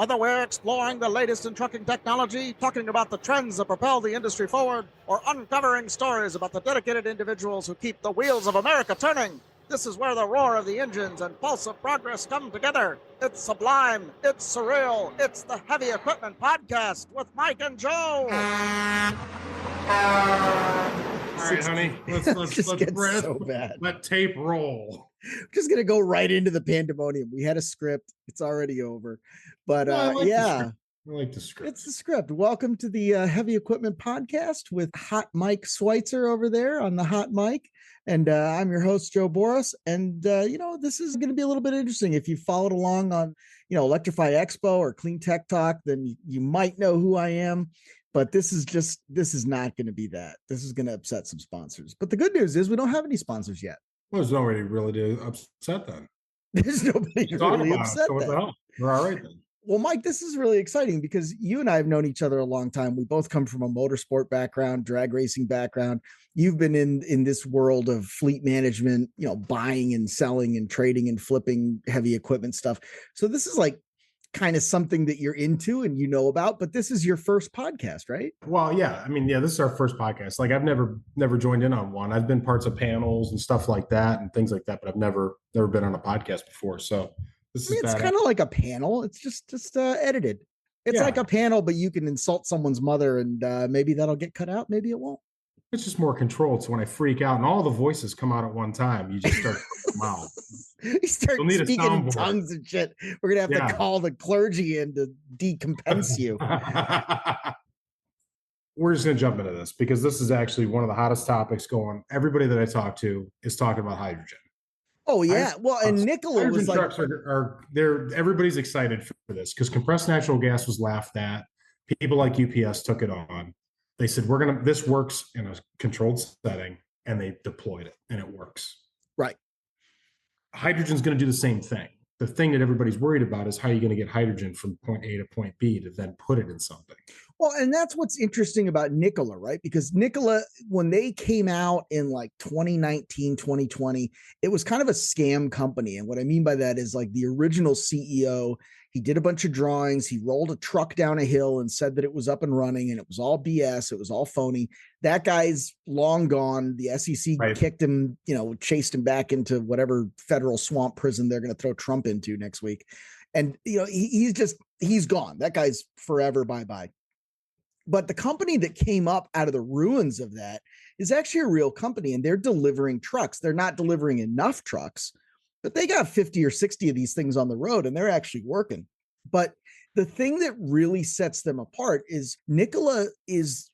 Whether we're exploring the latest in trucking technology, talking about the trends that propel the industry forward, or uncovering stories about the dedicated individuals who keep the wheels of America turning, this is where the roar of the engines and pulse of progress come together. It's sublime, it's surreal, it's the Heavy Equipment Podcast with Mike and Joe. All right, honey, let's press so bad. Let tape roll. Just gonna go right into the pandemonium. We had a script; it's already over. But I like yeah, I like the script. it's the script. Welcome to the Heavy Equipment Podcast with Hot Mike Schweitzer over there on the hot mic, and I'm your host Joe Boris. And this is going to be a little bit interesting. If you followed along on Electrify Expo or Clean Tech Talk, then you might know who I am. But this is not going to be that. This is going to upset some sponsors. But the good news is we don't have any sponsors yet. Well, there's nobody really to upset then. There's nobody really upset. So what the hell? We're all right then. Well, Mike, this is really exciting because you and I have known each other a long time. We both come from a motorsport background, drag racing background. You've been in this world of fleet management, buying and selling and trading and flipping heavy equipment stuff. So this is like kind of something that you're into and about, but this is your first podcast, right? Well, yeah. I mean, yeah, this is our first podcast. Like I've never joined in on one. I've been parts of panels and stuff like that and things like that, but I've never been on a podcast before. So this is it's kind of like a panel. It's just edited. It's like a panel, but you can insult someone's mother and maybe that'll get cut out. Maybe it won't. It's just more controlled. So when I freak out and all the voices come out at one time, you just start to come out. You start speaking in tongues and shit. We're going to have to call the clergy in to decompense you. We're just going to jump into this because this is actually one of the hottest topics going. Everybody that I talk to is talking about hydrogen. Oh, yeah. And Nikola was like... trucks everybody's excited for this because compressed natural gas was laughed at. People like UPS took it on. They said, this works in a controlled setting, and they deployed it, and it works. Right. Hydrogen's going to do the same thing. The thing that everybody's worried about is how you're going to get hydrogen from point A to point B to then put it in something. Well, and that's what's interesting about Nikola, right? Because Nikola, when they came out in like 2019, 2020, it was kind of a scam company. And what I mean by that is like the original CEO, he did a bunch of drawings. He rolled a truck down a hill and said that it was up and running and it was all BS. It was all phony. That guy's long gone. The SEC kicked him, chased him back into whatever federal swamp prison they're going to throw Trump into next week. And, he's gone. That guy's forever. Bye-bye. But the company that came up out of the ruins of that is actually a real company, and they're delivering trucks. They're not delivering enough trucks, but they got 50 or 60 of these things on the road and they're actually working. But the thing that really sets them apart is Nikola is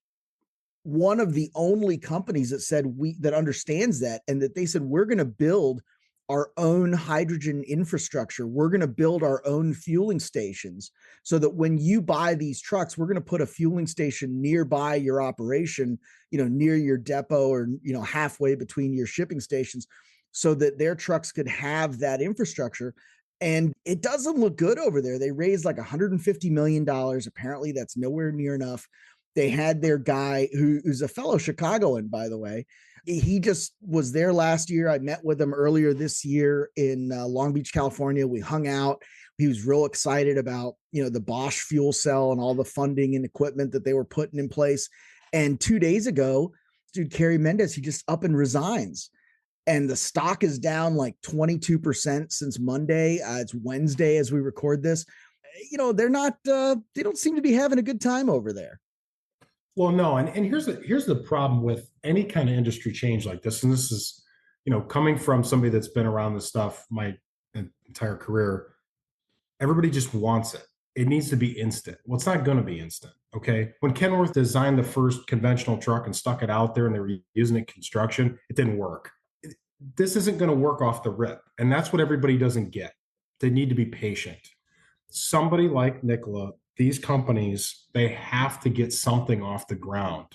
one of the only companies that said that understands that, and that they said, we're going to build our own hydrogen infrastructure. We're going to build our own fueling stations so that when you buy these trucks, we're going to put a fueling station nearby your operation, near your depot or, halfway between your shipping stations so that their trucks could have that infrastructure. And it doesn't look good over there. They raised like $150 million. Apparently that's nowhere near enough. They had their guy who's a fellow Chicagoan, by the way. He just was there last year. I met with him earlier this year in Long Beach, California. We hung out. He was real excited about, the Bosch fuel cell and all the funding and equipment that they were putting in place. And 2 days ago, dude, Kerry Mendez, he just up and resigns. And the stock is down like 22% since Monday. It's Wednesday as we record this. They're not, they don't seem to be having a good time over there. Well, no, and here's the problem with any kind of industry change like this, and this is, coming from somebody that's been around this stuff my entire career, everybody just wants it. It needs to be instant. Well, it's not going to be instant, okay? When Kenworth designed the first conventional truck and stuck it out there and they were using it in construction, it didn't work. This isn't going to work off the rip, and that's what everybody doesn't get. They need to be patient. Somebody like Nikola, these companies, they have to get something off the ground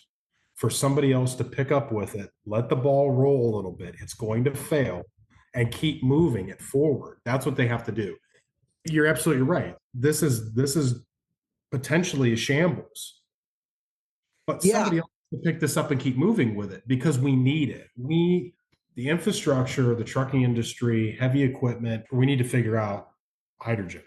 for somebody else to pick up with it, let the ball roll a little bit. It's going to fail and keep moving it forward. That's what they have to do. You're absolutely right. This is potentially a shambles, but somebody else to pick this up and keep moving with it because we need it. The infrastructure, the trucking industry, heavy equipment, we need to figure out hydrogen.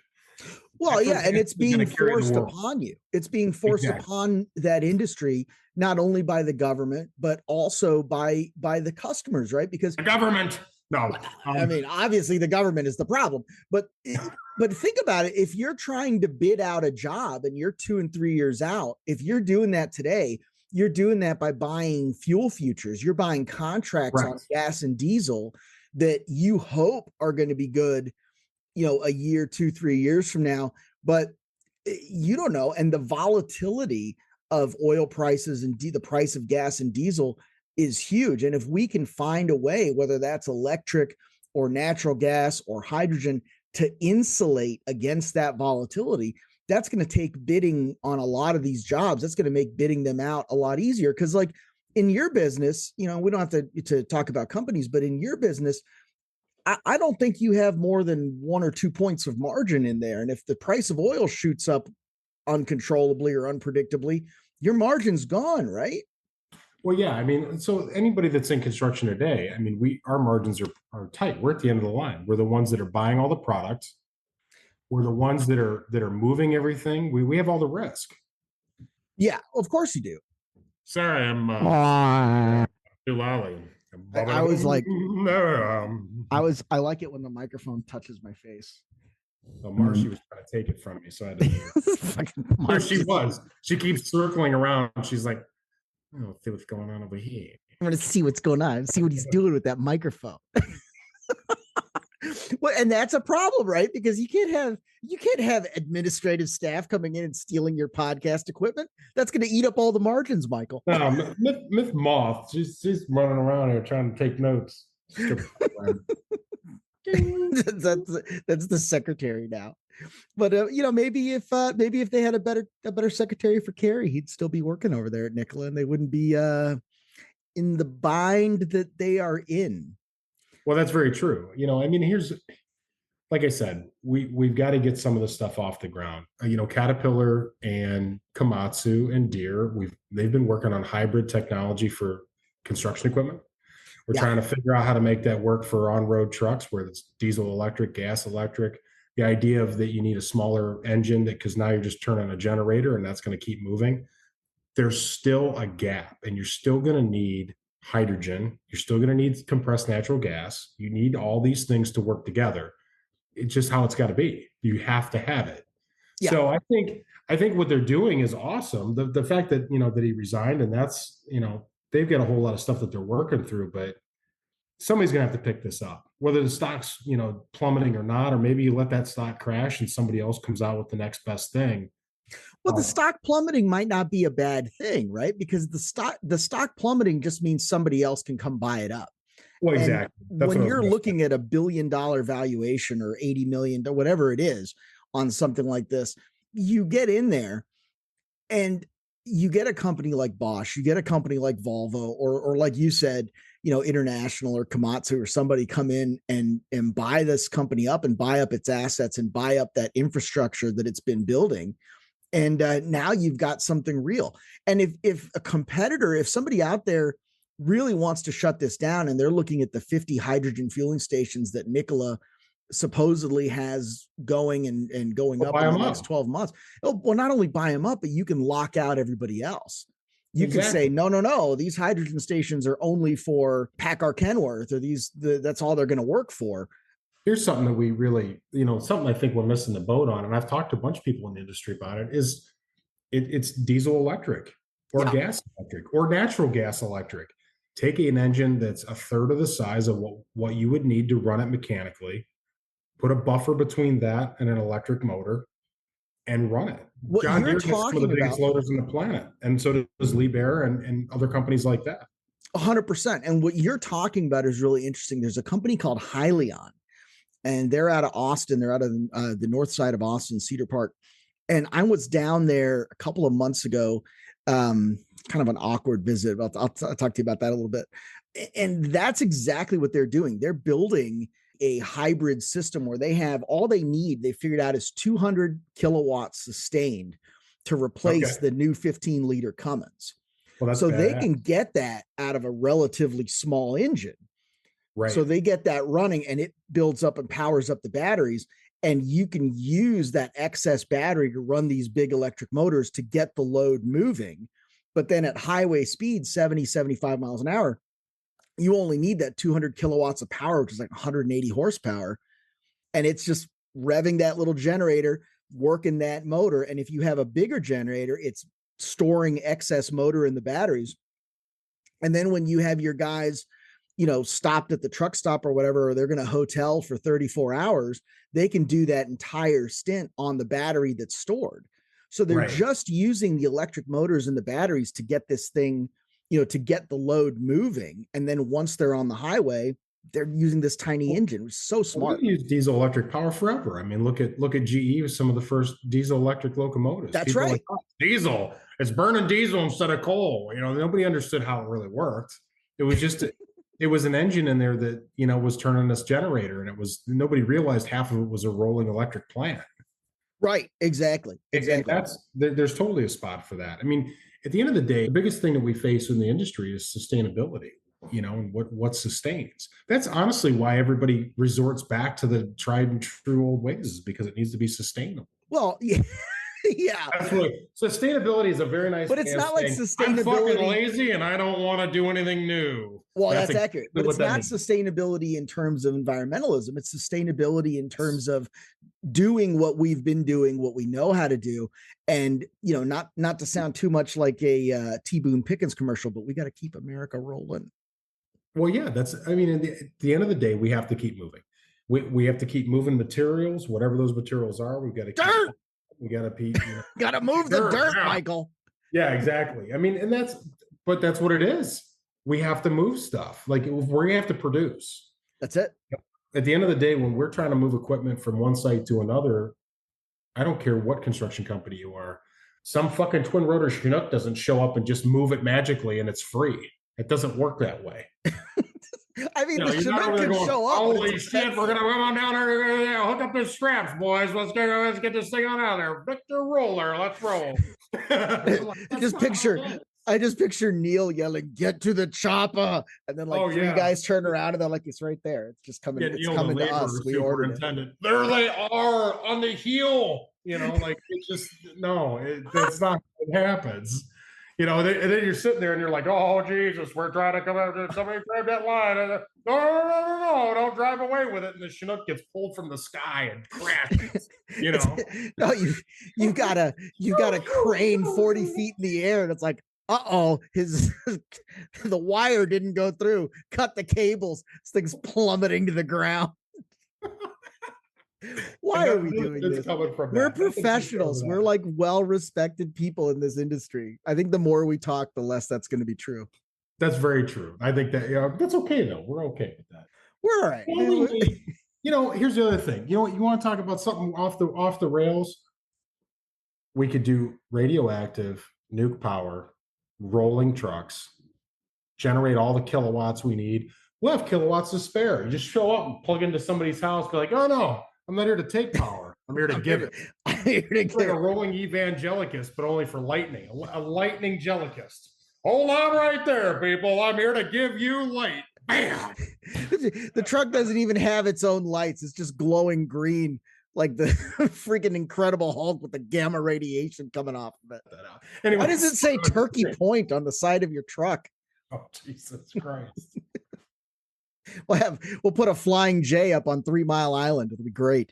Well, yeah, and it's being gonna carry the forced world. upon you. It's being forced Exactly. upon that industry, not only by the government, but also by the customers, right? Because The government. No, I mean, obviously the government is the problem, but think about it. If you're trying to bid out a job and you're 2 and 3 years out, if you're doing that today, you're doing that by buying fuel futures. You're buying contracts Right. on gas and diesel that you hope are going to be good, a year, 2, 3 years from now, but you don't know. And the volatility of oil prices and the price of gas and diesel is huge. And if we can find a way, whether that's electric or natural gas or hydrogen, to insulate against that volatility, that's going to take bidding on a lot of these jobs. That's going to make bidding them out a lot easier. Because like in your business, we don't have to talk about companies, but in your business, I don't think you have more than 1 or 2 points of margin in there. And if the price of oil shoots up uncontrollably or unpredictably, your margin's gone, right? Well, yeah. I mean, so anybody that's in construction today, I mean, our margins are tight. We're at the end of the line. We're the ones that are buying all the products. We're the ones that are moving everything. We have all the risk. Yeah, of course you do. Sorry, I'm too lolly. I was like, I like it when the microphone touches my face. So Marcy was trying to take it from me, so I had to. There she was. She keeps circling around. She's like, "Oh, see what's going on over here." I'm going to see what's going on. See what he's doing with that microphone. Well, and that's a problem, right? Because you can't have administrative staff coming in and stealing your podcast equipment. That's going to eat up all the margins, Michael. No, Myth Moth. She's running around here trying to take notes. That's the secretary now. But maybe if they had a better secretary for Carrie, he'd still be working over there at Nikola, and they wouldn't be in the bind that they are in. Well, that's very true. I mean, here's, like I said, we've got to get some of this stuff off the ground. Caterpillar and Komatsu and Deere, they've been working on hybrid technology for construction equipment. We're trying to figure out how to make that work for on-road trucks, where it's diesel electric, gas electric. The idea of that you need a smaller engine because now you're just turning a generator and that's going to keep moving. There's still a gap, and you're still going to need hydrogen. You're still going to need compressed natural gas. You need all these things to work together. It's just how it's got to be. You have to have it. Yeah. So I think what they're doing is awesome. The fact that, that he resigned, and that's, they've got a whole lot of stuff that they're working through, but somebody's going to have to pick this up, whether the stock's, plummeting or not, or maybe you let that stock crash and somebody else comes out with the next best thing. Well, the stock plummeting might not be a bad thing, right? Because the stock plummeting just means somebody else can come buy it up. Well, exactly. When you're looking at $1 billion valuation or 80 million, whatever it is, on something like this, you get in there and you get a company like Bosch, you get a company like Volvo, or like you said, International or Komatsu or somebody come in and buy this company up and buy up its assets and buy up that infrastructure that it's been building. And now you've got something real. And if a competitor, if somebody out there really wants to shut this down and they're looking at the 50 hydrogen fueling stations that Nikola supposedly has going and going up in the next 12 months. Well, not only buy them up, but you can lock out everybody else. You can say, no, these hydrogen stations are only for PACCAR Kenworth, or that's all they're going to work for. Here's something that we really, something I think we're missing the boat on, and I've talked to a bunch of people in the industry about it, is it's diesel electric or gas electric or natural gas electric. Take an engine that's a third of the size of what you would need to run it mechanically, put a buffer between that and an electric motor, and run it. What John you're Deere has some of the biggest loaders on the planet, and so does Liebherr and other companies like that. 100%. And what you're talking about is really interesting. There's a company called Hyliion, and they're out of Austin. They're out of the north side of Austin, Cedar Park. And I was down there a couple of months ago, kind of an awkward visit. I'll talk to you about that a little bit. And that's exactly what they're doing. They're building a hybrid system where they have all they need. They figured out is 200 kilowatts sustained to replace the new 15-liter Cummins. Well, so they can get that out of a relatively small engine. Right. So they get that running and it builds up and powers up the batteries. And you can use that excess battery to run these big electric motors to get the load moving. But then at highway speed, 70, 75 miles an hour, you only need that 200 kilowatts of power, which is like 180 horsepower. And it's just revving that little generator, working that motor. And if you have a bigger generator, it's storing excess motor in the batteries. And then when you have your guys, stopped at the truck stop or whatever, or they're going to hotel for 34 hours, they can do that entire stint on the battery that's stored. So they're just using the electric motors and the batteries to get this thing, to get the load moving. And then once they're on the highway, they're using this tiny engine. It's so smart. We use diesel electric power forever. I mean, look at GE with some of the first diesel electric locomotives. That's People right. Like, oh, diesel. It's burning diesel instead of coal. Nobody understood how it really worked. It was just it was an engine in there that was turning this generator, and nobody realized half of it was a rolling electric plant. Right. Exactly. And there's totally a spot for that. I mean, at the end of the day, the biggest thing that we face in the industry is sustainability. And what sustains. That's honestly why everybody resorts back to the tried and true old ways, is because it needs to be sustainable. Well, yeah. Yeah. Absolutely. Sustainability is a very nice, but it's not like sustainability. I'm fucking lazy and I don't want to do anything new. Well, that's accurate, but it's not sustainability in terms of environmentalism. It's sustainability in terms of doing what we've been doing, what we know how to do. And, not to sound too much like a T. Boone Pickens commercial, but we got to keep America rolling. Well, yeah, at the end of the day, we have to keep moving. We have to keep moving materials, whatever those materials are. We've got to we got to got to move the dirt, yeah. Michael. Yeah, exactly. I mean, that's what it is. We have to move stuff. Like, we're going to have to produce. That's it. At the end of the day, when we're trying to move equipment from one site to another, I don't care what construction company you are. Some fucking twin rotor Chinook doesn't show up and just move it magically and it's free. It doesn't work that way. I mean, the Chinook can show up. Holy shit, we're going to come on down there, hook up the straps, boys. Let's get this thing on out there. Victor Roller, let's roll. I just picture Neil yelling, "Get to the chopper!" And then three guys turn around and they're like, "It's right there. It's just coming. It's coming to us. We ordered it." There they are on the heel. It's just that's not what happens. And then you're sitting there and you're like, "Oh Jesus, we're trying to come out there. Somebody grab that line." And no, don't drive away with it. And the Chinook gets pulled from the sky and crashes. No, you got a crane 40 feet in the air, and it's like, the wire didn't go through. Cut the cables. This thing's plummeting to the ground. Why are we doing this? We're professionals. We're like well-respected people in this industry. I think the more we talk, the less that's going to be true. That's very true. I think that that's okay though. We're okay with that. We're all right. Here's the other thing. You want to talk about something off the rails? We could do radioactive nuke power, rolling trucks, generate all the kilowatts we need. We'll have kilowatts to spare. You just show up and plug into somebody's house, be like, "Oh no, I'm not here to take power. I'm here to give it." I'm here to give like a rolling evangelicist, but only for lightning. A lightning gelicist. Hold on right there, people. I'm here to give you light. Bam! The truck doesn't even have its own lights. It's just glowing green, like the freaking Incredible Hulk with the gamma radiation coming off of it. Anyway, why does it say Turkey Point on the side of your truck? Oh, Jesus Christ. We'll put a Flying J up on 3 Mile Island. It'll be great.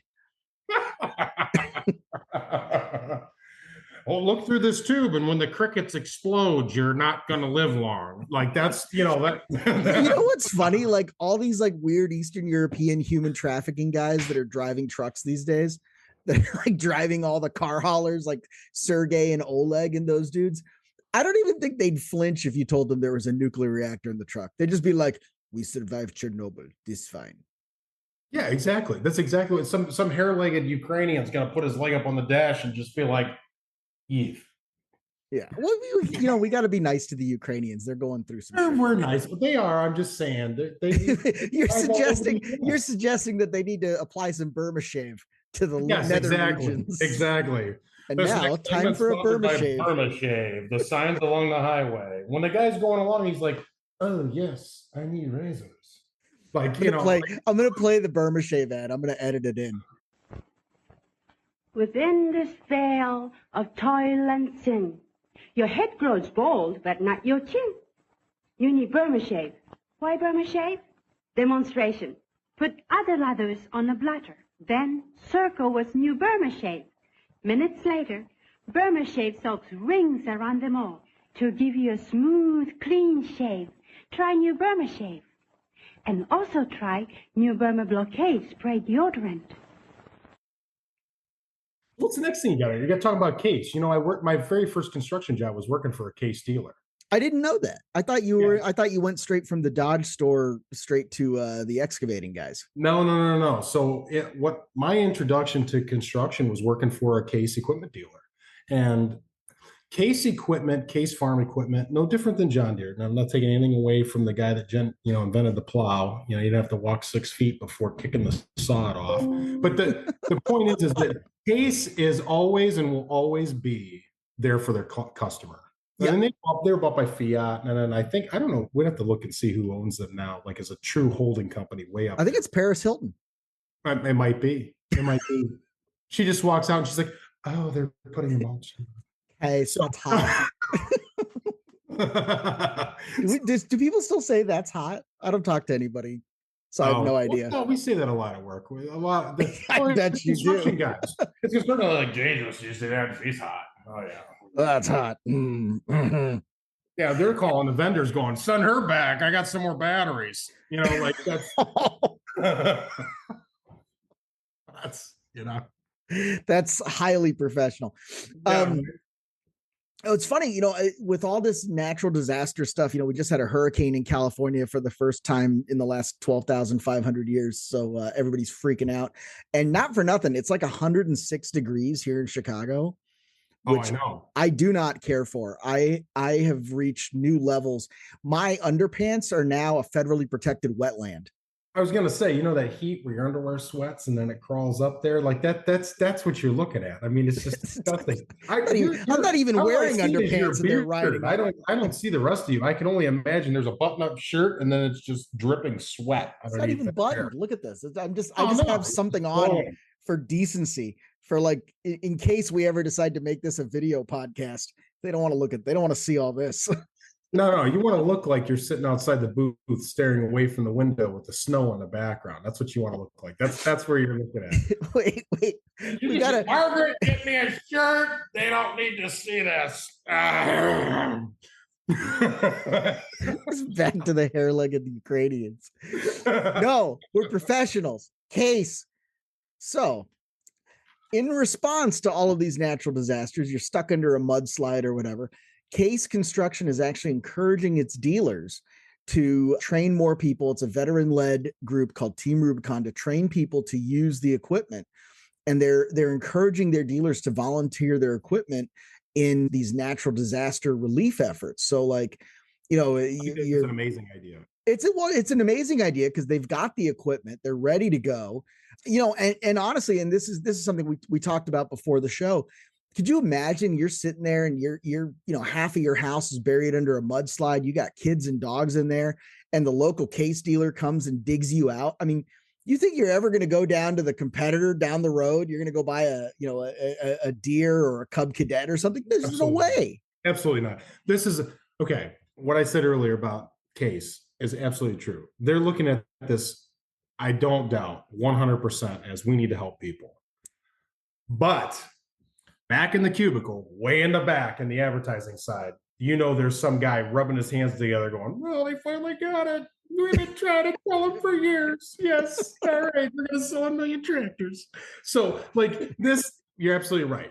Well, look through this tube, and when the crickets explode, you're not going to live long. Like that's that. What's funny? Like all these like weird Eastern European human trafficking guys that are driving trucks these days. They're like driving all the car haulers, like Sergey and Oleg and those dudes. I don't even think they'd flinch if you told them there was a nuclear reactor in the truck. They'd just be like, "We survived Chernobyl. This is fine." Yeah, exactly. That's exactly what some hair-legged Ukrainian's going to put his leg up on the dash and just be like, "Eve." Yeah. Well, we got to be nice to the Ukrainians. They're going through some. We're nice, but they are. I'm just saying. You're suggesting that they need to apply some Burma shave to the nether regions. Exactly. And now, time for a Burma shave. Burma shave. The signs along the highway. When the guy's going along, he's like, "Oh yes, I need razors." Like I'm gonna play the Burma shave ad. I'm gonna edit it in. within this veil of toil and sin. Your head grows bald, but not your chin. You need Burma Shave. Why Burma Shave? Demonstration. Put other lathers on a blotter. Then circle with new Burma Shave. Minutes later, Burma Shave soaks rings around them all to give you a smooth, clean shave. Try new Burma Shave. And also try new Burma Blockade Spray Deodorant. What's the next thing you got? You got to talk about Case. You know, my very first construction job was working for a Case dealer. I didn't know that. I thought you went straight from the Dodge store straight to the excavating guys. No. So what my introduction to construction was working for a Case equipment dealer, and Case equipment, Case farm equipment, no different than John Deere. And I'm not taking anything away from the guy that invented the plow. You know, you'd have to walk 6 feet before kicking the sod off. But the point is that Case is always and will always be there for their customer. Yeah. And they're bought by Fiat, and then I don't know. We'd have to look and see who owns them now, like as a true holding company way up. I think it's Paris Hilton. It might be. It might be. She just walks out and she's like, "Oh, they're putting a mulch." Hey, so that's hot. do people still say that's hot? I don't talk to anybody, so I have no idea. No, we say that a lot at work. I bet you do. Guys. It's just sort of like dangerous. You say that she's hot. Oh yeah. That's hot. Mm-hmm. Yeah, they're calling the vendors going, send her back. I got some more batteries. You know, like that's highly professional. Yeah. It's funny, with all this natural disaster stuff, we just had a hurricane in California for the first time in the last 12,500 years. So everybody's freaking out, and not for nothing. It's like 106 degrees here in Chicago. Which I know. I do not care for. I have reached new levels. My underpants are now a federally protected wetland. I was going to say, that heat where your underwear sweats and then it crawls up there like that. That's what you're looking at. I mean, it's just disgusting. I'm not even wearing underpants and they're riding. I don't see the rest of you. I can only imagine there's a button-up shirt and then it's just dripping sweat. It's not even buttoned. Look at this. I just have something on for decency. For like, in case we ever decide to make this a video podcast, they don't want to see all this. No, you want to look like you're sitting outside the booth staring away from the window with the snow in the background. That's what you want to look like. That's where you're looking at. Wait. We gotta Margaret, get me a shirt. They don't need to see this. It's back to the hair-legged Ukrainians. No, we're professionals. Case. So, in response to all of these natural disasters, you're stuck under a mudslide or whatever. Case Construction is actually encouraging its dealers to train more people. It's a veteran-led group called Team Rubicon to train people to use the equipment. And they're encouraging their dealers to volunteer their equipment in these natural disaster relief efforts. So it's an amazing idea. It's an amazing idea because they've got the equipment, they're ready to go. And honestly, and this is something we talked about before the show. Could you imagine you're sitting there and you're half of your house is buried under a mudslide. You got kids and dogs in there, and the local Case dealer comes and digs you out. I mean, you think you're ever going to go down to the competitor down the road? You're going to go buy a deer or a Cub Cadet or something? There's no way. Absolutely not. This is okay. What I said earlier about Case is absolutely true. They're looking at this, I don't doubt 100%, as we need to help people. But back in the cubicle, way in the back in the advertising side, there's some guy rubbing his hands together going, well, they finally got it. We've been trying to tell them for years. Yes. All right. We're going to sell 1 million tractors. So like this, you're absolutely right.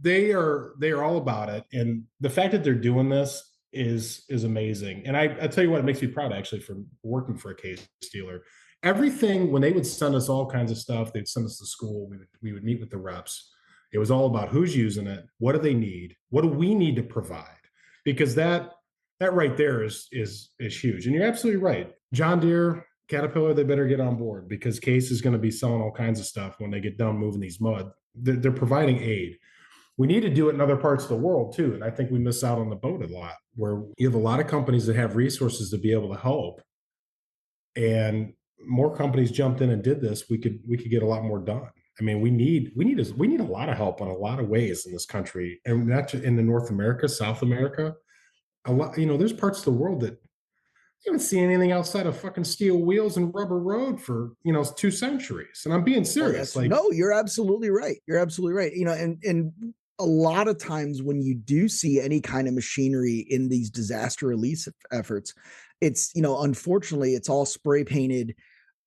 They are all about it. And the fact that they're doing this is amazing. And I tell you what, it makes me proud actually for working for a Case dealer. Everything, when they would send us all kinds of stuff, they'd send us to school. We would meet with the reps. It was all about who's using it. What do they need? What do we need to provide? Because that right there is huge. And you're absolutely right. John Deere, Caterpillar, they better get on board because Case is going to be selling all kinds of stuff when they get done moving these mud. They're providing aid. We need to do it in other parts of the world too. And I think we miss out on the boat a lot, where you have a lot of companies that have resources to be able to help. And more companies jumped in and did this, we could get a lot more done. I mean, we need a lot of help in a lot of ways in this country, and not just in the North America, South America. A lot, there's parts of the world that you haven't seen anything outside of fucking steel wheels and rubber road for 2 centuries. And I'm being serious. No, you're absolutely right. You're absolutely right. And a lot of times when you do see any kind of machinery in these disaster release efforts, it's unfortunately it's all spray painted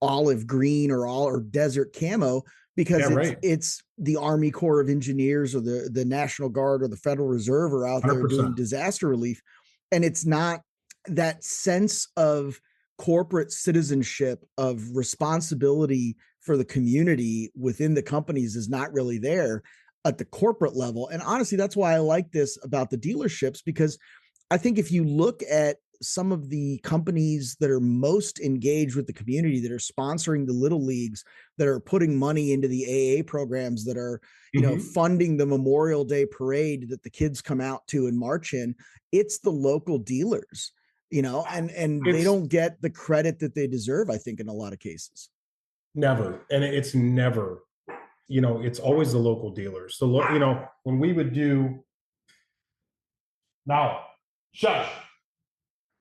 olive green or desert camo because it's the Army Corps of Engineers or the National Guard or the Federal Reserve are out 100%. There doing disaster relief. And it's not that sense of corporate citizenship, of responsibility for the community within the companies is not really there at the corporate level. And honestly, that's why I like this about the dealerships, because I think if you look at some of the companies that are most engaged with the community, that are sponsoring the little leagues, that are putting money into the AA programs, that are, funding the Memorial Day parade that the kids come out to and march in, it's the local dealers, and they don't get the credit that they deserve, I think, in a lot of cases. Never. And it's never, it's always the local dealers. So, when we would do now, shush.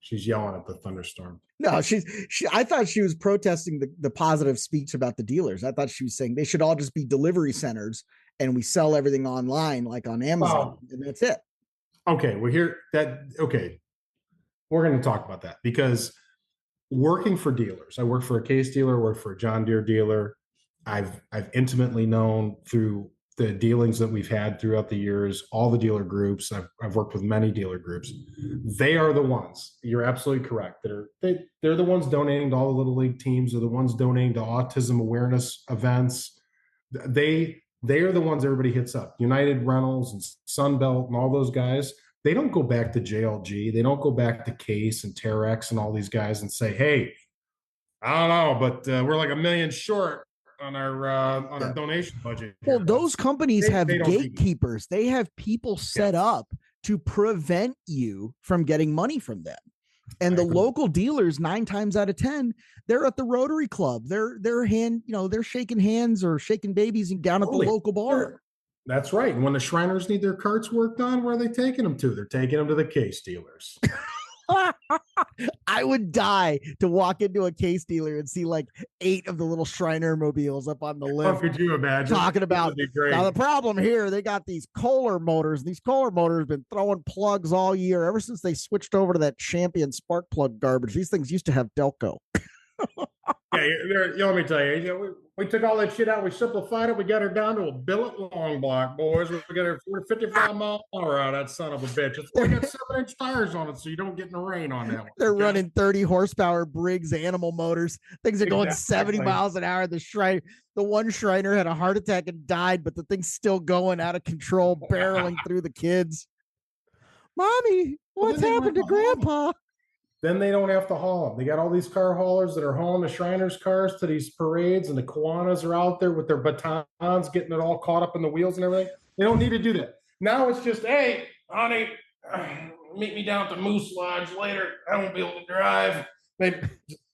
She's yelling at the thunderstorm. No, I thought she was protesting the positive speech about the dealers. I thought she was saying they should all just be delivery centers and we sell everything online, like on Amazon, and that's it. Okay, we're going to talk about that, because working for dealers, I work for a Case dealer, work for a John Deere dealer. I've intimately known through the dealings that we've had throughout the years, all the dealer groups. I've worked with many dealer groups. They are the ones, you're absolutely correct, they're the ones donating to all the little league teams, or the ones donating to autism awareness events. They are the ones everybody hits up. United Rentals and Sunbelt and all those guys, they don't go back to JLG. They don't go back to Case and Terex and all these guys and say, hey, I don't know, but we're like $1 million short on our donation budget. Well, those companies have gatekeepers. They have people set up to prevent you from getting money from them. And the local dealers, 9 times out of 10, they're at the Rotary Club. They're shaking hands or shaking babies down at the local bar. That's right. And when the Shriners need their carts worked on, where are they taking them to? They're taking them to the Case dealers. I would die to walk into a Case dealer and see like 8 of the little Shriner mobiles up on the lift. How could you imagine? Talking about, now the problem here, they got these Kohler motors. These Kohler motors have been throwing plugs all year, ever since they switched over to that Champion spark plug garbage. These things used to have Delco. Let me tell you, we took all that shit out. We simplified it. We got her down to a billet long block, boys. We got her 55 mile an hour out of that son of a bitch. We got 7-inch tires on it, so you don't get in the rain on that one. They're running 30 horsepower Briggs animal motors. Things are going 70 miles an hour. The one Shriner had a heart attack and died, but the thing's still going out of control, barreling through the kids. Mommy, what's happened to Grandpa? Then they don't have to haul them. They got all these car haulers that are hauling the Shriners cars to these parades, and the Kiwanis are out there with their batons, getting it all caught up in the wheels and everything. They don't need to do that. Now it's just, hey, honey, meet me down at the Moose Lodge later. I won't be able to drive. They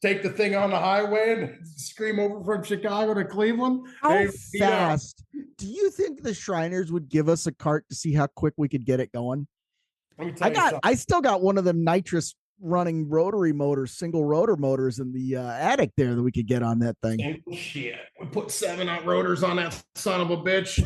take the thing on the highway and scream over from Chicago to Cleveland. How fast do you think the Shriners would give us a cart to see how quick we could get it going? I still got one of them nitrous running rotary motors, single rotor motors in the attic there that we could get on that thing. Shit, we put 7 rotors on that son of a bitch.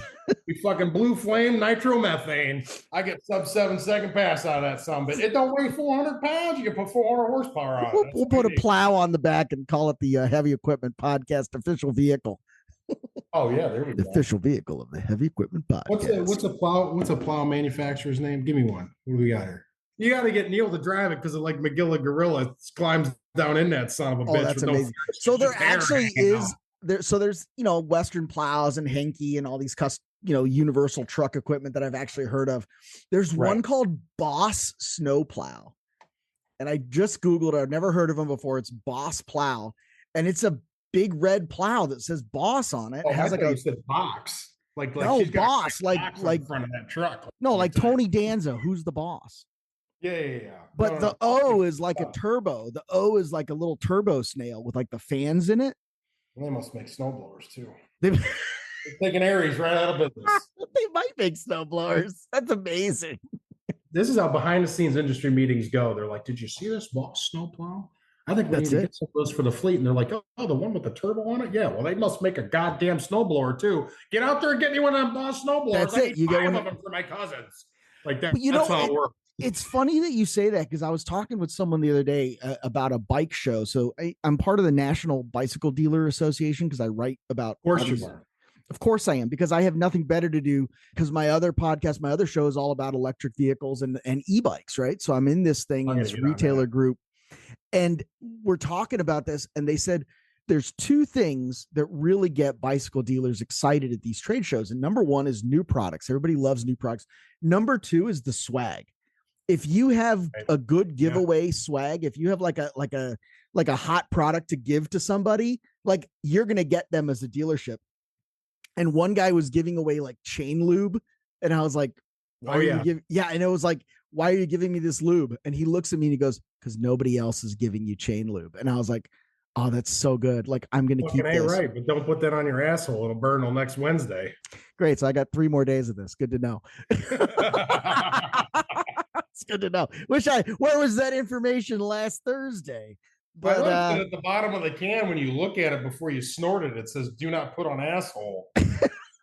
We fucking blue flame nitromethane. I get sub 7-second pass out of that son, but it don't weigh 400 pounds. You can put 400 horsepower on it. We'll put a plow on the back and call it the Heavy Equipment Podcast official vehicle. Oh yeah, there we go. The official vehicle of the Heavy Equipment Podcast. What's a plow manufacturer's name? Give me one. What do we got here? You got to get Neil to drive it because of like McGilla Gorilla climbs down in that son of a bitch. That's amazing. So there actually is there. So there's Western Plows and Henke and all these universal truck equipment that I've actually heard of. There's one called Boss Snow Plow, and I just Googled it. I've never heard of them before. It's Boss Plow, and it's a big red plow that says Boss on it. Oh, it has like a box. Like no Boss, like in front of that truck. No, like Tony Danza. Who's the boss? Yeah. But the O is like a turbo. The O is like a little turbo snail with like the fans in it. They must make snowblowers too. Taking Aries right out of business. They might make snowblowers. That's amazing. This is how behind the scenes industry meetings go. They're like, "Did you see this boss snowplow? I think we That's need to it. get some of those for the fleet." And they're like, "Oh, the one with the turbo on it? Yeah, well, they must make a goddamn snowblower too. Get out there and get me one of them boss snowblowers. That's I it. need You get five one of them for my cousins." Like that. But That's how it works. it's funny that you say that because I was talking with someone the other day about a bike show. So I'm part of the National Bicycle Dealer Association because I write about. Of course you are. Of course I am, because I have nothing better to do because my other podcast, my other show is all about electric vehicles and e-bikes, right? So I'm in this thing, in this retailer group, and we're talking about this, and they said there's two things that really get bicycle dealers excited at these trade shows. And number one is new products. Everybody loves new products. Number two is the swag. If you have a good giveaway swag, if you have like a hot product to give to somebody, like you're going to get them as a dealership. And one guy was giving away like chain lube. And I was like, why are you giving? Yeah. And it was like, why are you giving me this lube? And he looks at me and he goes, because nobody else is giving you chain lube. And I was like, oh, that's so good. Like, I'm going to keep this. Right. But don't put that on your asshole. It'll burn till next Wednesday. Great. So I got 3 more days of this. Good to know. It's good to know. Where was that information last Thursday? But at the bottom of the can, when you look at it before you snort it, it says, "Do not put on asshole."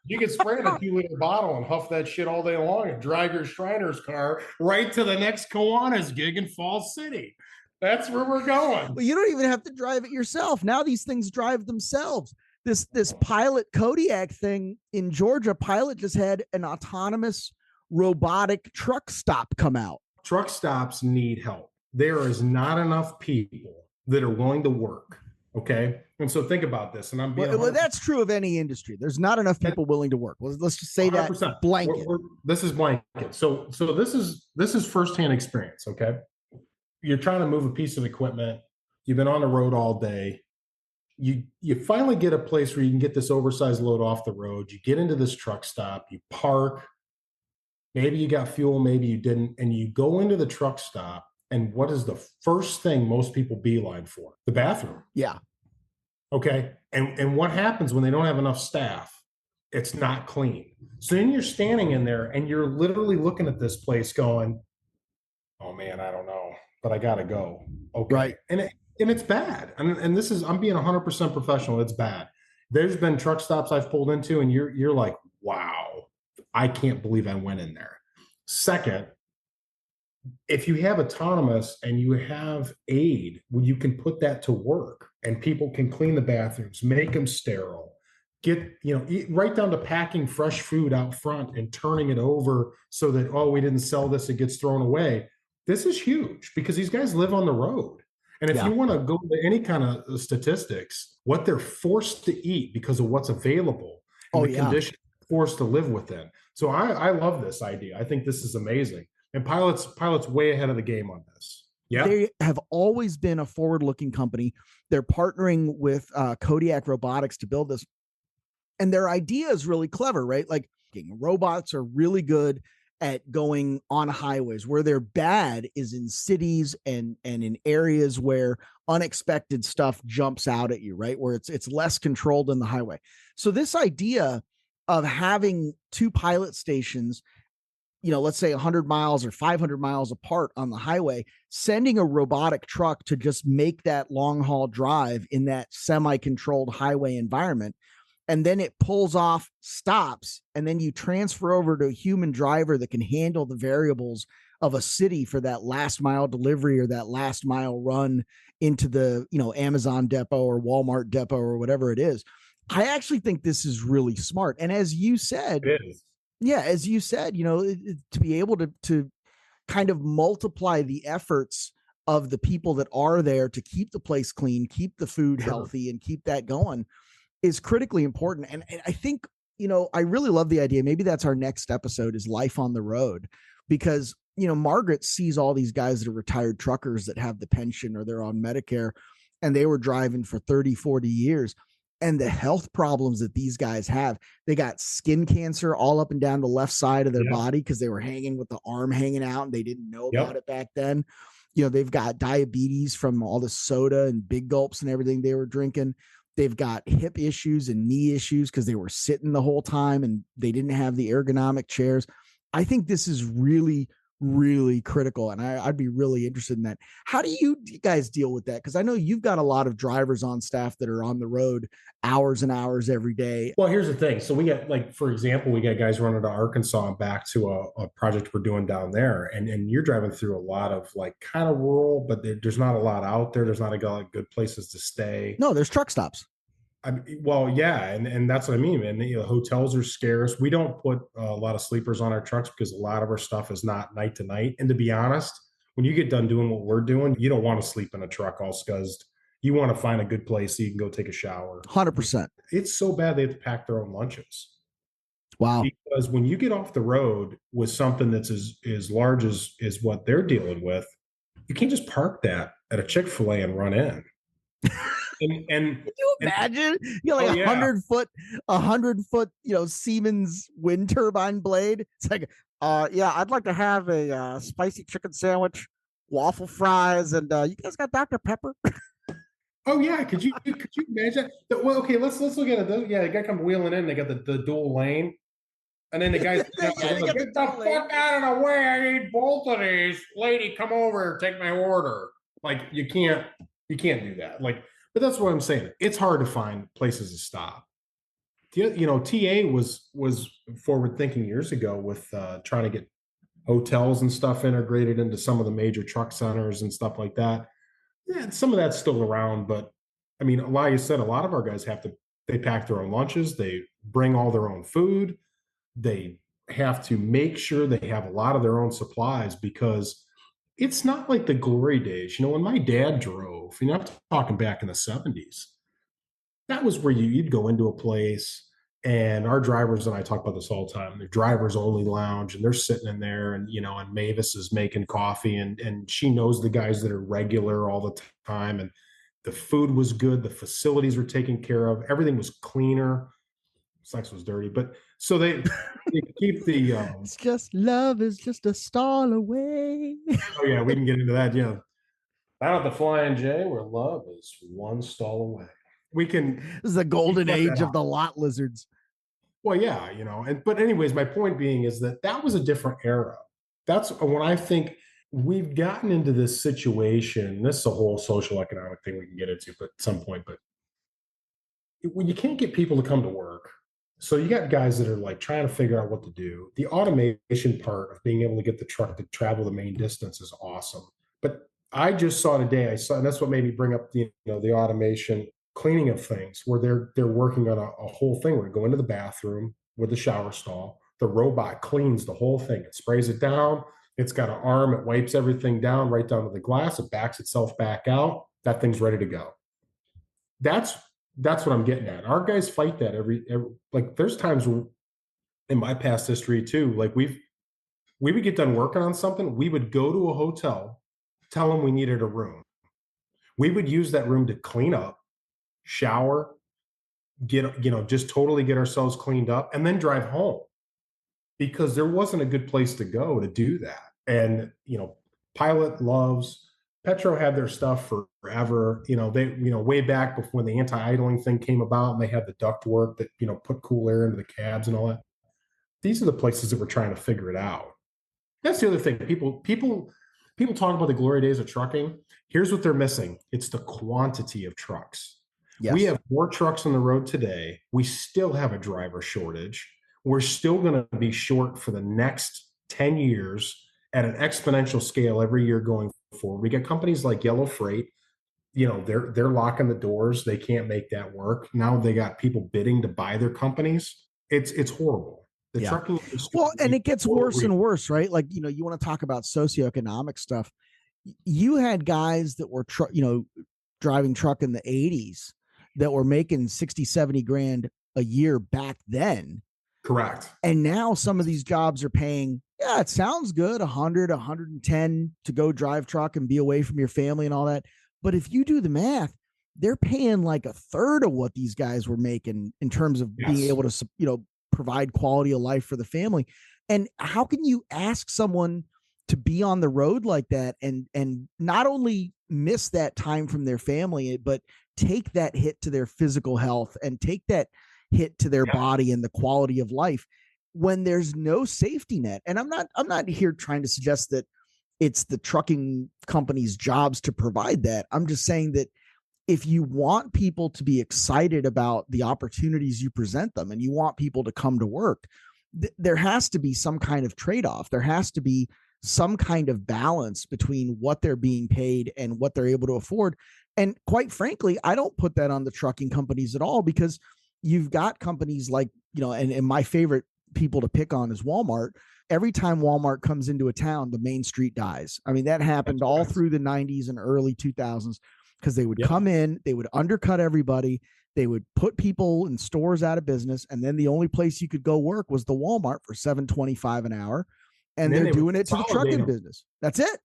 You can spray it in a 2-liter bottle and huff that shit all day long and drive your Shriner's car right to the next Kiwanis gig in Falls City. That's where we're going. Well, you don't even have to drive it yourself. Now these things drive themselves. This Pilot Kodiak thing in Georgia, Pilot just had an autonomous robotic truck stop come out. Truck stops need help. There is not enough people that are willing to work. Okay. And so think about this. And I'm being well, that's true of any industry. There's not enough people willing to work. Well, let's just say 100%. That blanket. This is blanket. So this is firsthand experience. Okay. You're trying to move a piece of equipment. You've been on the road all day. You finally get a place where you can get this oversized load off the road. You get into this truck stop, you park, maybe you got fuel, maybe you didn't. And you go into the truck stop. And what is the first thing most people beeline for? The bathroom. Yeah. Okay. And what happens when they don't have enough staff? It's not clean. So then you're standing in there and you're literally looking at this place going, oh man, I don't know, but I got to go. Okay. Right. And it's bad. And this is, I'm being 100% professional. It's bad. There's been truck stops I've pulled into and you're like, wow, I can't believe I went in there. Second, if you have autonomous and you have aid, well, you can put that to work and people can clean the bathrooms, make them sterile, get, right down to packing fresh food out front and turning it over so that, oh, we didn't sell this, it gets thrown away. This is huge because these guys live on the road. And if you want to go to any kind of statistics, what they're forced to eat because of what's available and the conditions forced to live within. So I love this idea. I think this is amazing. And Pilot's way ahead of the game on this. Yeah, they have always been a forward-looking company. They're partnering with Kodiak Robotics to build this, and their idea is really clever, right? Like robots are really good at going on highways. Where they're bad is in cities and in areas where unexpected stuff jumps out at you, right? Where it's less controlled than the highway. So this idea of having 2 pilot stations, let's say 100 miles or 500 miles apart on the highway, sending a robotic truck to just make that long haul drive in that semi-controlled highway environment. And then it pulls off, stops, and then you transfer over to a human driver that can handle the variables of a city for that last mile delivery or that last mile run into the, Amazon depot or Walmart depot or whatever it is. I actually think this is really smart. And as you said, it is. Yeah, as you said, to be able to kind of multiply the efforts of the people that are there to keep the place clean, keep the food healthy, and keep that going is critically important. And I think, I really love the idea. Maybe that's our next episode is life on the road, because, Margaret sees all these guys that are retired truckers that have the pension or they're on Medicare and they were driving for 30, 40 years. And the health problems that these guys have, they got skin cancer all up and down the left side of their body because they were hanging with the arm hanging out and they didn't know about it back then. They've got diabetes from all the soda and big gulps and everything they were drinking. They've got hip issues and knee issues because they were sitting the whole time and they didn't have the ergonomic chairs. I think this is really, really critical. And I'd be really interested in that. How do you guys deal with that? Because I know you've got a lot of drivers on staff that are on the road hours and hours every day. Well, here's the thing. So we got, like, for example, we got guys running to Arkansas and back to a project we're doing down there. And you're driving through a lot of like kind of rural, but there's not a lot out there. There's not a lot of good places to stay. No, there's truck stops. Well, yeah. And that's what I mean, man. Hotels are scarce. We don't put a lot of sleepers on our trucks because a lot of our stuff is not night to night. And to be honest, when you get done doing what we're doing, you don't want to sleep in a truck all scuzzed. You want to find a good place so you can go take a shower. 100%. It's so bad they have to pack their own lunches. Wow. Because when you get off the road with something that's as large as what they're dealing with, you can't just park that at a Chick-fil-A and run in. And can you imagine? You know, like 100-foot, Siemens wind turbine blade. It's like, yeah, I'd like to have a spicy chicken sandwich, waffle fries, and you guys got Dr. Pepper? Oh yeah, could you imagine? Well, okay, let's look at it. Yeah, the guy come wheeling in. They got the dual lane, and then the guys get the fuck out of the way. I need both of these. Lady, come over, take my order. Like you can't do that. Like, but that's what I'm saying. It's hard to find places to stop. TA was forward thinking years ago with trying to get hotels and stuff integrated into some of the major truck centers and stuff like that. Yeah, some of that's still around, but I mean, like you said, a lot of our guys they pack their own lunches, they bring all their own food, they have to make sure they have a lot of their own supplies because it's not like the glory days. When my dad drove, I'm talking back in the 70s, that was where you'd go into a place and our drivers, and I talk about this all the time, the drivers only lounge and they're sitting in there and, and Mavis is making coffee and she knows the guys that are regular all the time. And the food was good. The facilities were taken care of. Everything was cleaner. Sex was dirty, but so they keep the, it's just love is just a stall away. Oh yeah. We can get into that. Yeah. Out at the Flying J where love is one stall away. We can. This is the golden age of the lot lizards. Well, yeah, but anyways, my point being is that was a different era. That's when I think we've gotten into this situation. This is a whole social economic thing we can get into, but at some point. But when you can't get people to come to work, so you got guys that are like trying to figure out what to do. The automation part of being able to get the truck to travel the main distance is awesome. But I just saw today, and that's what made me bring up the automation cleaning of things where they're working on a whole thing where you go into the bathroom with the shower stall, the robot cleans the whole thing, it sprays it down, it's got an arm, it wipes everything down right down to the glass, it backs itself back out, that thing's ready to go. That's what I'm getting at. Our guys fight that every like there's times in my past history too, like we would get done working on something, we would go to a hotel, tell them we needed a room, we would use that room to clean up, shower, just totally get ourselves cleaned up and then drive home because there wasn't a good place to go to do that. And, Pilot loves, Petro had their stuff forever, they, way back before the anti-idling thing came about and they had the duct work that, put cool air into the cabs and all that. These are the places that we're trying to figure it out. That's the other thing. People talk about the glory days of trucking. Here's what they're missing. It's the quantity of trucks. Yes. We have more trucks on the road today. We still have a driver shortage. We're still going to be short for the next 10 years at an exponential scale every year going forward. We got companies like Yellow Freight. They're locking the doors. They can't make that work. Now they got people bidding to buy their companies. It's horrible. The trucking industry. Well, and it gets worse and worse, right? Like, you want to talk about socioeconomic stuff. You had guys that were, driving truck in the 80s that were making 60, 70 grand a year back then. Correct. And now some of these jobs are paying, it sounds good, 100, 110 to go drive truck and be away from your family and all that. But if you do the math, they're paying like a third of what these guys were making in terms of being able to, provide quality of life for the family. And how can you ask someone to be on the road like that and not only miss that time from their family, but take that hit to their physical health and take that hit to their body and the quality of life when there's no safety net. And I'm not here trying to suggest that it's the trucking company's jobs to provide that. I'm just saying that if you want people to be excited about the opportunities you present them and you want people to come to work, there has to be some kind of trade-off. There has to be some kind of balance between what they're being paid and what they're able to afford. And quite frankly, I don't put that on the trucking companies at all, because you've got companies like, and my favorite people to pick on is Walmart. Every time Walmart comes into a town, the main street dies. I mean, that happened all through the 90s and early 2000s, because they would come in, they would undercut everybody. They would put people in stores out of business. And then the only place you could go work was the Walmart for $7.25 an hour. And they're doing it to the trucking business. That's it.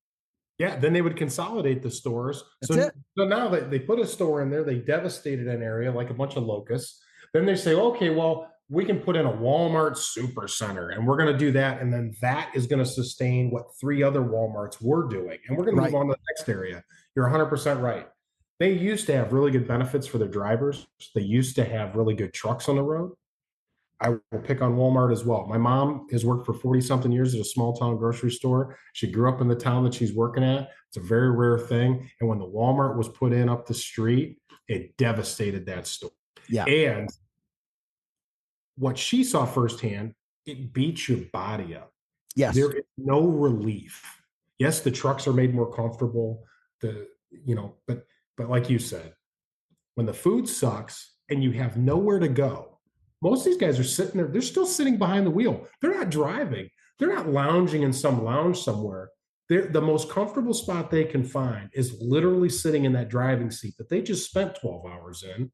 Yeah. Then they would consolidate the stores. So now they put a store in there, they devastated an area like a bunch of locusts. Then they say, okay, well, we can put in a Walmart super center and we're going to do that. And then that is going to sustain what 3 other Walmarts were doing. And we're going to move on to the next area. You're 100% right. They used to have really good benefits for their drivers. They used to have really good trucks on the road. I will pick on Walmart as well. My mom has worked for 40 something years at a small town grocery store. She grew up in the town that she's working at. It's a very rare thing. And when the Walmart was put in up the street, it devastated that store. Yeah. And what she saw firsthand, it beats your body up. Yes. There is no relief. Yes, the trucks are made more comfortable. But like you said, when the food sucks and you have nowhere to go, most of these guys are sitting there. They're still sitting behind the wheel. They're not driving. They're not lounging in some lounge somewhere. The most comfortable spot they can find is literally sitting in that driving seat that they just spent 12 hours in,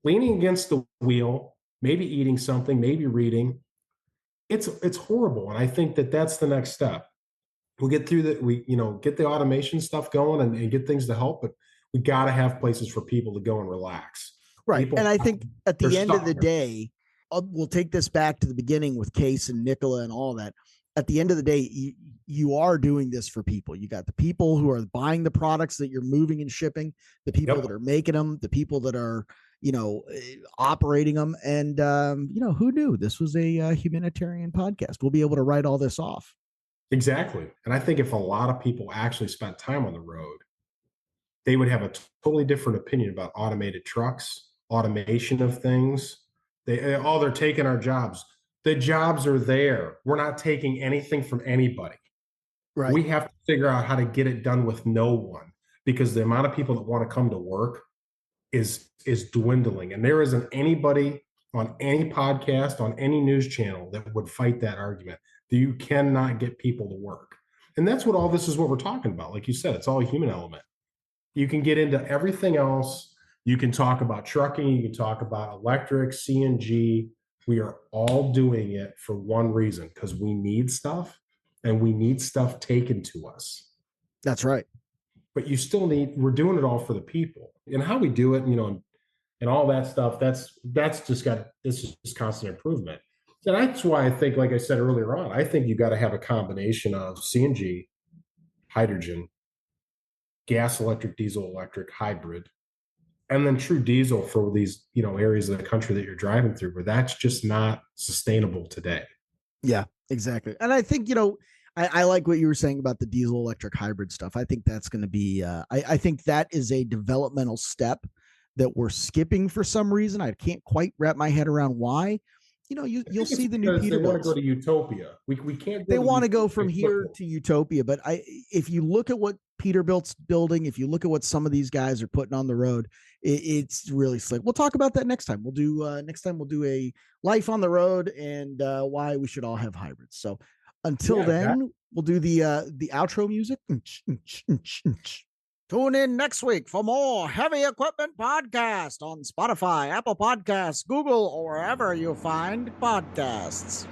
leaning against the wheel, maybe eating something, maybe reading. It's horrible. And I think that's the next step. We'll get through that. Get the automation stuff going and get things to help, but we got to have places for people to go and relax. Right. And I think at the end of the day, we'll take this back to the beginning with Case and Nicola and all that. At the end of the day, you are doing this for people. You got the people who are buying the products that you're moving and shipping, the people that are making them, the people that are, operating them. And, who knew this was a humanitarian podcast? We'll be able to write all this off. Exactly. And I think if a lot of people actually spent time on the road, they would have a totally different opinion about automated trucks, automation of things. They're taking our jobs. The jobs are there. We're not taking anything from anybody. Right. We have to figure out how to get it done with no one, because the amount of people that want to come to work is dwindling. And there isn't anybody on any podcast, on any news channel that would fight that argument. That you cannot get people to work. And that's what all this is what we're talking about. Like you said, it's all a human element. You can get into everything else. You can talk about trucking. You can talk about electric, CNG. We are all doing it for one reason, because we need stuff and we need stuff taken to us. That's right. But we're doing it all for the people. And how we do it, and all that stuff, this is just constant improvement. And that's why I think, like I said earlier on, I think you got to have a combination of CNG, hydrogen, gas, electric, diesel, electric, hybrid, and then true diesel for these, areas of the country that you're driving through, where that's just not sustainable today. Yeah, exactly. And I think, I like what you were saying about the diesel electric hybrid stuff. I think that's going to be, I think that is a developmental step that we're skipping for some reason. I can't quite wrap my head around why. You'll see the new Peterbilt. They want to go to utopia. We can't. They want to go from here to utopia. But if you look at what Peterbilt's building, if you look at what some of these guys are putting on the road, it's really slick. We'll talk about that next time. We'll do a life on the road and why we should all have hybrids. So until then, we'll do the outro music. Tune in next week for more Heavy Equipment Podcast on Spotify, Apple Podcasts, Google, or wherever you find podcasts.